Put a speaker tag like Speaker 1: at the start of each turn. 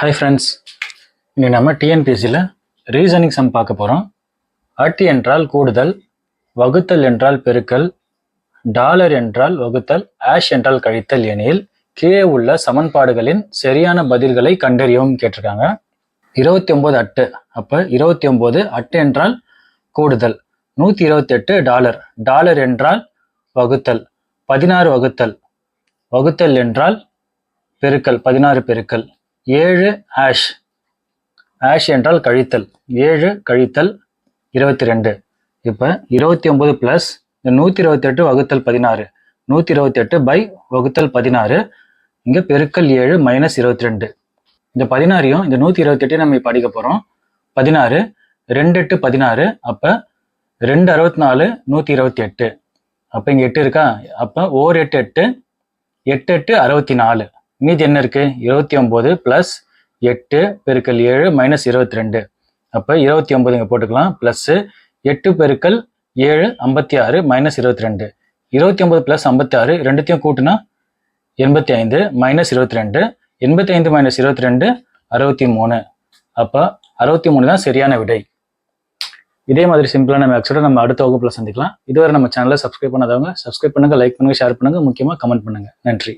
Speaker 1: Hi friends, இன்றைக்கி நம்ம டிஎன்பிஎஸ்சியில் reasoning some பார்க்க போகிறோம். அட் என்றால் கூடுதல், வகுத்தல் என்றால் பெருக்கல், டாலர் என்றால் வகுத்தல், ஆஷ் என்றால் கழித்தல் எனில் கீழே உள்ள சமன்பாடுகளின் சரியான பதில்களை கண்டறியவும் கேட்டிருக்காங்க. 29 அட்டு. அப்போ 29 அட்டு என்றால் கூடுதல், 128 டாலர், டாலர் என்றால் வகுத்தல், 16 வகுத்தல், வகுத்தல் என்றால் பெருக்கல், 16 பெருக்கல், 7 ஆஷ், ஆஷ் என்றால் கழித்தல், 7 கழித்தல் 22. இப்போ 29 பிளஸ் 128 வகுத்தல் 16, 128 பை வகுத்தல் 16, இங்கே பெருக்கல் 7 மைனஸ் 22. இந்த 16ஐயும் இந்த 128 நம்ம இப்போ அடிக்க போகிறோம். 16 2 8 16, அப்போ 2 64 128. அப்போ இங்கே 8 இருக்கா, அப்போ ஓர் 8 8, 8 8 64. மீதி என்ன இருக்கு, 29 பிளஸ் 8 பெருக்கல் 7 மைனஸ் 22. அப்போ 29 இங்கே போட்டுக்கலாம். பிளஸ் 8 பெருக்கல் 7 56 மைனஸ் 22. 29 பிளஸ் 56 ரெண்டுத்தையும் கூட்டினா 85 மைனஸ் 22. 85 மைனஸ் 22 63. அப்போ 63 தான் சரியான விடை. இதே மாதிரி சிம்பிளான மேக்ஸோட நம்ம அடுத்த வகுப்புல சந்திக்கலாம். இதுவரை நம்ம சேனலை சப்ஸ்கிரைப் பண்ணாதவங்க சப்ஸ்கிரைப் பண்ணுங்க, லைக் பண்ணுங்க, ஷேர் பண்ணுங்க, முக்கியமாக கமெண்ட் பண்ணுங்க. நன்றி.